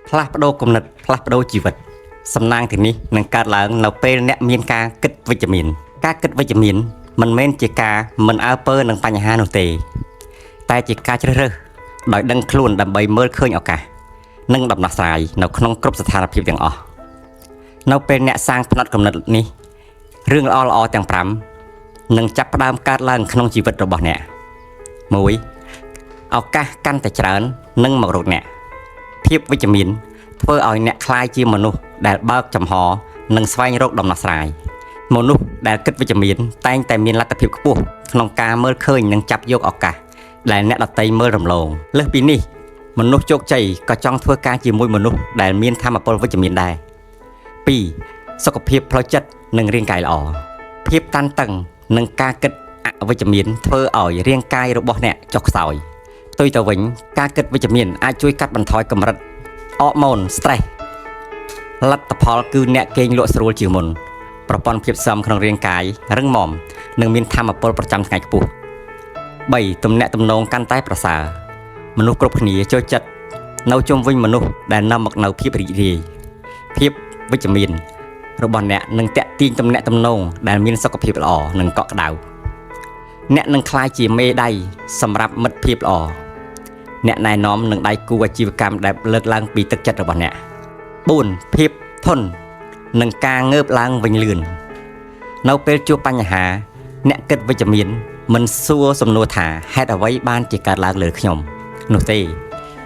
ផ្លាស់ប្ដូរគំនិតផ្លាស់ប្ដូរជីវិតសំណាងទាំងនេះនឹងកើតឡើងនៅពេលអ្នកមានការគិតវិជ្ជមានការគិតវិជ្ជមានមិនមែនជាការមិនអើពើនឹងបញ្ហានោះទេតែជាការជ្រើសរើសដោយដឹងខ្លួនដើម្បីមើលឃើញឱកាសនិងដំណោះស្រាយនៅក្នុងគ្រប់ស្ថានភាពទាំងអស់នៅពេលអ្នកសាងផ្នត់គំនិតនេះរឿងល្អៗទាំង5នឹងចាប់ផ្ដើមកើតឡើងក្នុងជីវិតរបស់អ្នក 1. ឱកាសកាន់តែច្រើននឹងមករកអ្នកភាពវិជ្ជមានធ្វើឲ្យអ្នកក្លាយជាមនុស្សដែលបើកចំហនិងស្វែងរកដំណោះស្រាយមនុស្សដែលគិតវិជ្ជមានតែងតែមានលទ្ធភាពខ្ពស់ក្នុងការមើលឃើញនិងចាប់យកឱកាសដែលអ្នកដទៃមើលរំលងលើសពីនេះមនុស្សជោគជ័យក៏ចង់ធ្វើការជាមួយមនុស្សដែលមានថាមពលវិជ្ជមានដែរ 2. សុខភាពផ្លូវចិត្តនិងរាងកាយល្អភាពតានតឹងនិងការគិតអវិជ្ជមានធ្វើឲ្យរាងកាយរបស់អ្នកចុះខ្សោយផ្ទុយទៅវិញការគិតវិជ្ជមានអាចជួយកាត់បន្ថយកម្រិតអរម៉ូន stress លទ្ធផលគឺអ្នកគេងលក់ស្រួលជាងមុនប្រព័ន្ធភាពស៊ាំក្នុងរាងកាយរឹងមាំនិងមានថាមពលប្រចាំថ្ងៃខ្ពស់ 3. ទំនាក់ទំនងកាន់តែប្រសើរមនុស្សគ្រប់គ្នាចូលចិត្តនៅជុំវិញមនុស្សដែលនាំមកនូវភាពរីករាយភាពវិជ្ជមានរបស់អ្នកនឹងតាក់ទាញទំនាក់ទំនងដែលមានសុខភាពល្អនិងកក់ក្ដៅអ្នកនឹងក្លាយជាមេដៃសម្រាប់មិត្តភាពល្អអ្នកណែនាំនឹងដៃគូអាជីវកម្មដែលលើកឡើងពីទឹកចិត្តរបស់អ្នក 4. ភាពធន់និងការងើបឡើងវិញលឿននៅពេលជួបបញ្ហាអ្នកគិតវិជ្ជមានមិនសួរសំណួរថាហេតុអ្វីបានជាកើតឡើងលើខ្ញុំនោះទេ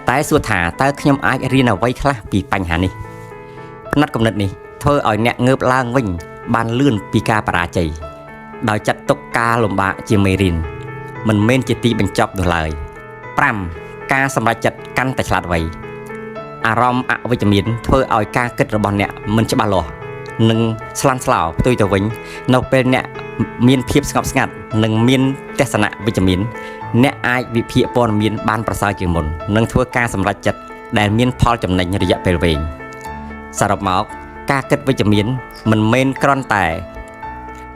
តែសួរថាតើខ្ញុំអាចរៀនអ្វីខ្លះពីបញ្ហានេះផ្នត់គំនិតនេះធ្វើឲ្យអ្នកងើបឡើងវិញបានលឿនពីការបរាជ័យដោយចាត់ទុកការលំបាកជាមេរៀនមិនមែនជាទីបញ្ចប់នោះឡើយ 5. ការសម្រេចចិត្តកាន់តែឆ្លាតវៃអារម្មណ៍អវិជ្ជមានធ្វើឲ្យការគិតរបស់អ្នកមិនច្បាស់លាស់និងស្លន់ស្លោផ្ទុយទៅវិញនៅពេលអ្នកមានភាពស្ងប់ស្ងាត់និងមានទស្សនៈវិជ្ជមានអ្នកអាចវិភាគព័ត៌មានបានប្រសើរជាងមុននិងធ្វើការសម្រេចចិត្តដែលមានផលចំណេញរយៈពេលវែងសរុបមកការគិតវិជ្ជមានមិនមែនគ្រាន់តែ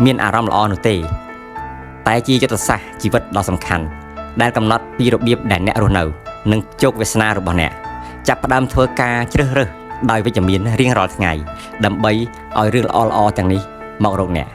មានអារម្មណ៍ល្អនោះទេតែជាយុទ្ធសាស្ត្រជីវិតដ៏សំខាន់ដែលកំណត់ពីរបៀបដែលអ្នករស់នៅនិងជោគវាសនារបស់អ្នកចាប់ផ្ដើមធ្វើការជ្រើសរើសដោយវិជ្ជមានរៀងរាល់ថ្ងៃដើម្បីឲ្យរឿងល្អៗទាំងនេះមករកអ្នក